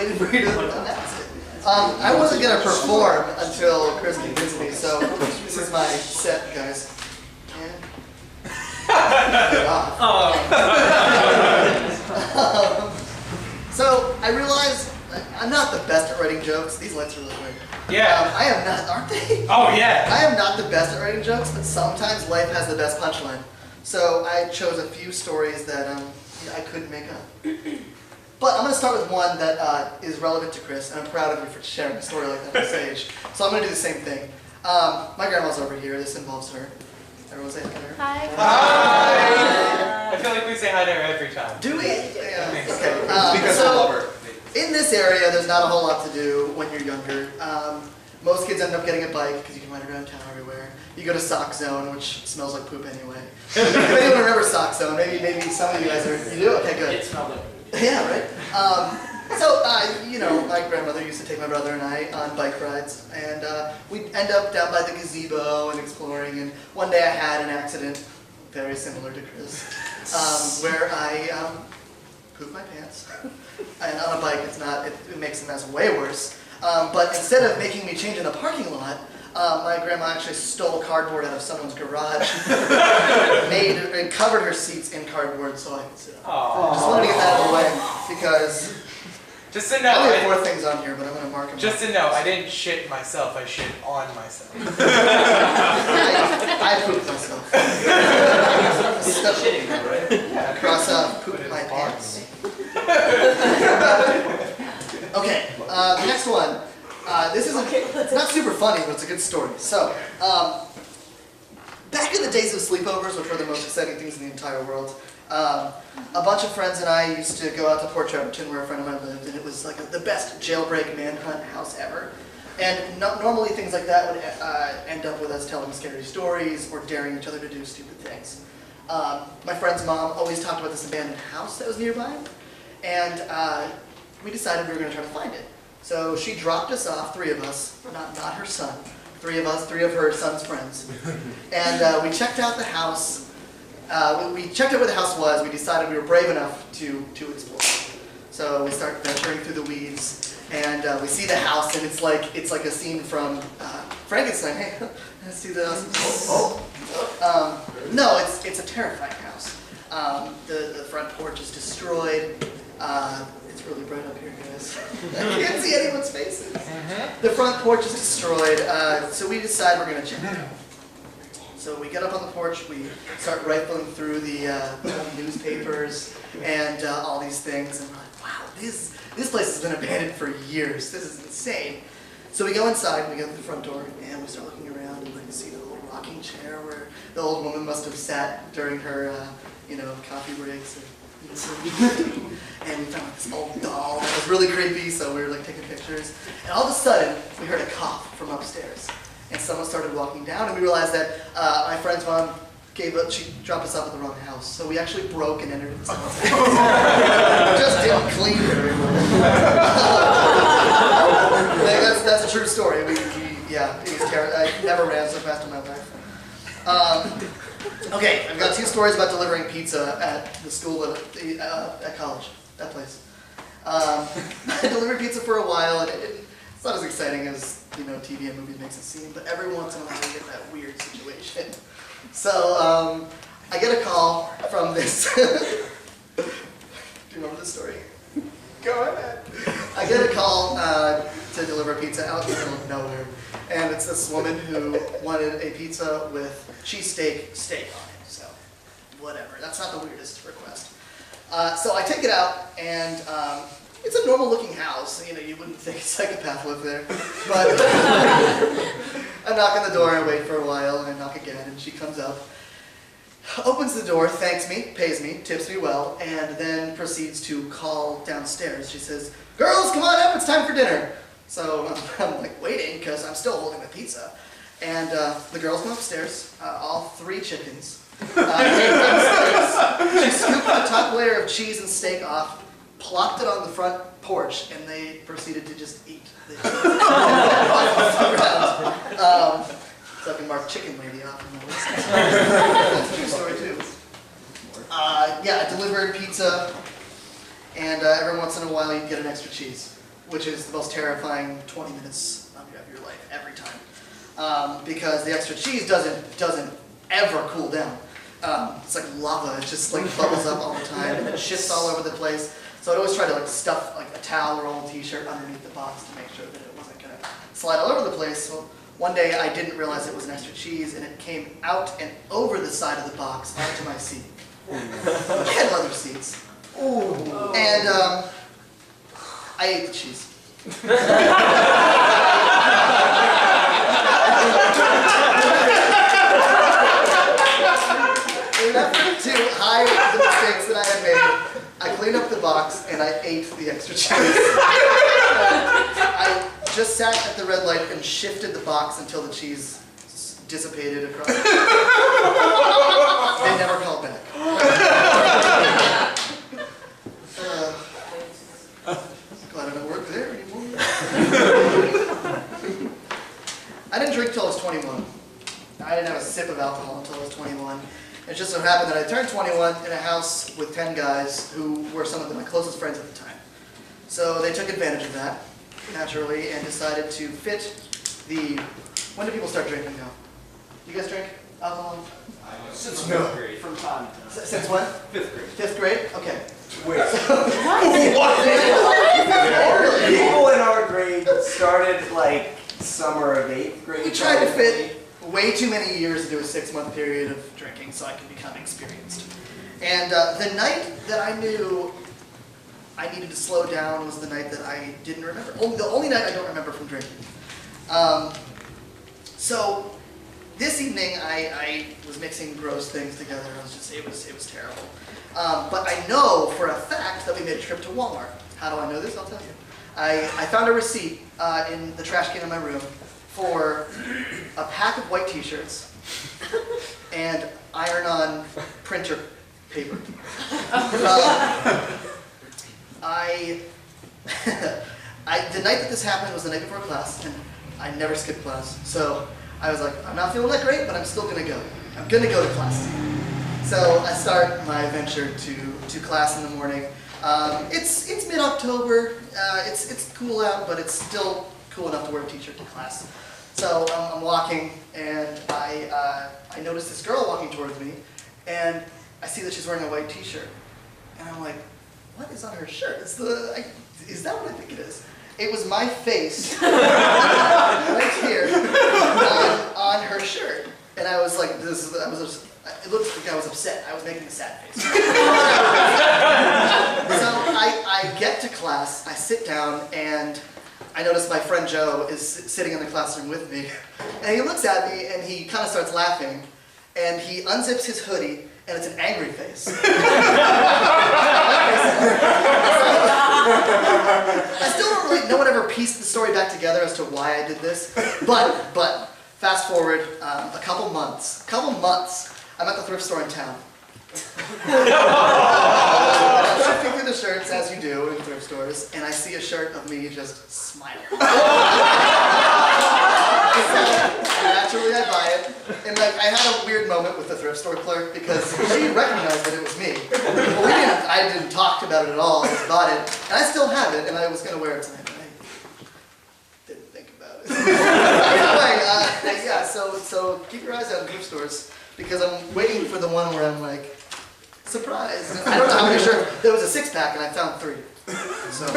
waiting for you to announce it. I wasn't going to perform until Chris convinced me, so this is my set, guys. So I realized I'm not the best at writing jokes. These lights are really weird. Yeah. I am not, aren't they? Oh, yeah. I am not the best at writing jokes, but sometimes life has the best punchline. So I chose a few stories that I couldn't make up. But I'm going to start with one that is relevant to Chris, and I'm proud of you for sharing a story like that on stage. So I'm going to do the same thing. My grandma's over here. This involves her. Everyone say hi to her. Hi. Hi. I feel like we say hi to her every time. Do we? Yeah. Okay. So in this area, there's not a whole lot to do when you're younger. Most kids end up getting a bike because you can ride around town everywhere. You go to Sock Zone, which smells like poop anyway. If anyone remembers Sock Zone, maybe some of you guys are. You do? Okay, good. It smelled like poop. Yeah, right. So, you know, my grandmother used to take my brother and I on bike rides, and we'd end up down by the gazebo and exploring, and one day I had an accident, very similar to Chris, where I pooped my pants. And on a bike, it makes the mess way worse. But instead of making me change in the parking lot, my grandma actually stole cardboard out of someone's garage, and covered her seats in cardboard so I could sit up. Just wanted to get that out of the way because just to know, I only have 4 things on here, but I'm going to mark them. Just to know, I didn't shit myself. I shit on myself. I pooped myself. Shitting, right? Yeah, cross out, pooped my pants. Okay, the next one. This isn't, it's not super funny, but it's a good story. So, back in the days of sleepovers, which were the most exciting things in the entire world, a bunch of friends and I used to go out to Port Trevorton, where a friend of mine lived, and it was like the best jailbreak manhunt house ever. And normally things like that would end up with us telling scary stories or daring each other to do stupid things. My friend's mom always talked about this abandoned house that was nearby, and we decided we were going to try to find it. So she dropped us off, 3 of us, not her son, 3 of us, 3 of her son's friends. And we checked out the house. We checked out where the house was. We decided we were brave enough to explore. So we start venturing through the weeds, and we see the house, and it's like a scene from Frankenstein. Hey, let's see the house. No, it's a terrifying house. The front porch is destroyed. It's really bright up here, guys. I can't see anyone's faces. The front porch is destroyed, so we decide we're going to check it out. So we get up on the porch, we start rifling through the newspapers and all these things, and we're like, wow, this place has been abandoned for years. This is insane. So we go inside, we go to the front door, and we start looking around, and we can see the little rocking chair where the old woman must have sat during her, coffee breaks. And we found like this old doll that was really creepy, so we were like taking pictures. And all of a sudden, we heard a cough from upstairs. And someone started walking down, and we realized that my friend's mom she dropped us off at the wrong house. So we actually broke and entered into someone's house. Just didn't clean very well. That's a true story. It was terrible. I never ran so fast in my life. Okay, I've got 2 stories about delivering pizza at the school at college, that place. I delivered pizza for a while, and it's not as exciting as TV and movies makes it seem, but every once in a while you get that weird situation. So I get a call from this. Do you remember this story? Go ahead. I get a call to deliver pizza out in the middle of nowhere, and it's this woman who wanted a pizza with cheesesteak steak on it. So whatever. That's not the weirdest request. So I take it out, and it's a normal-looking house. You wouldn't think a psychopath lived there. But I knock on the door, I wait for a while, and I knock again, and she comes up, opens the door, thanks me, pays me, tips me well, and then proceeds to call downstairs. She says, "Girls, come on up, it's time for dinner." So I'm like waiting, because I'm still holding the pizza. And the girls come upstairs, all 3 chickens. Came downstairs. She scooped the top layer of cheese and steak off, plopped it on the front porch, and they proceeded to just eat the ground. So I can mark chicken lady off on the list. That's a true story too. I delivered pizza, and every once in a while you get an extra cheese. which is the most terrifying 20 minutes of your life every time. Because the extra cheese doesn't ever cool down. It's like lava, it just like bubbles up all the time and it shifts all over the place. So I'd always try to like stuff like a towel or old t-shirt underneath the box to make sure that it wasn't gonna slide all over the place. So one day I didn't realize it was an extra cheese and it came out and over the side of the box onto my seat. I had leather seats. Ooh. And I ate the cheese. In an effort to hide the mistakes that I had made, I cleaned up the box and I ate the extra cheese. I just sat at the red light and shifted the box until the cheese dissipated across. They never called back. Glad I don't work there anymore. I didn't drink till I was 21. I didn't have a sip of alcohol until I was 21. It just so happened that I turned 21 in a house with 10 guys who were some of my closest friends at the time. So they took advantage of that, naturally, and decided to fit the... When do people start drinking now? You guys drink alcohol? Since fifth grade. From time to time. Since when? Fifth grade. Fifth grade? Okay. Wait. People in our grade started like summer of 8th grade. We tried to fit way too many years into a 6-month period of drinking so I could become experienced. And the night that I knew I needed to slow down was the night that I didn't remember. The only night I don't remember from drinking. So this evening I was mixing gross things together. It was terrible. But I know for a fact that we made a trip to Walmart. How do I know this? I'll tell you. I found a receipt in the trash can in my room for a pack of white t-shirts and iron-on printer paper. The night that this happened was the night before class, and I never skipped class. So I was like, I'm not feeling that great, but I'm still gonna go. I'm gonna go to class. So I start my venture to class in the morning. It's mid-October. It's cool out, but it's still cool enough to wear a t-shirt to class. So I'm walking, and I notice this girl walking towards me, and I see that she's wearing a white t-shirt, and I'm like, what is on her shirt? Is that what I think it is? It was my face right here on her shirt, and I was like, it looked like I was upset. I was making a sad face. So I get to class, I sit down, and I notice my friend Joe is sitting in the classroom with me, and he looks at me and he kind of starts laughing, and he unzips his hoodie, and it's an angry face. I still don't really, no one ever pieced the story back together as to why I did this, but fast forward a couple months, I'm at the thrift store in town. I'm shifting through the shirts, as you do in thrift stores, and I see a shirt of me just smiling. Naturally, I buy it, and like I had a weird moment with the thrift store clerk because she recognized that it was me. But I didn't talk about it at all. I just bought it, and I still have it, and I was gonna wear it tonight. But I didn't think about it. Anyway, yeah. So keep your eyes out in thrift stores because I'm waiting for the one where I'm like, surprise! I don't know how many shirts. There was a 6-pack, and I found 3. So.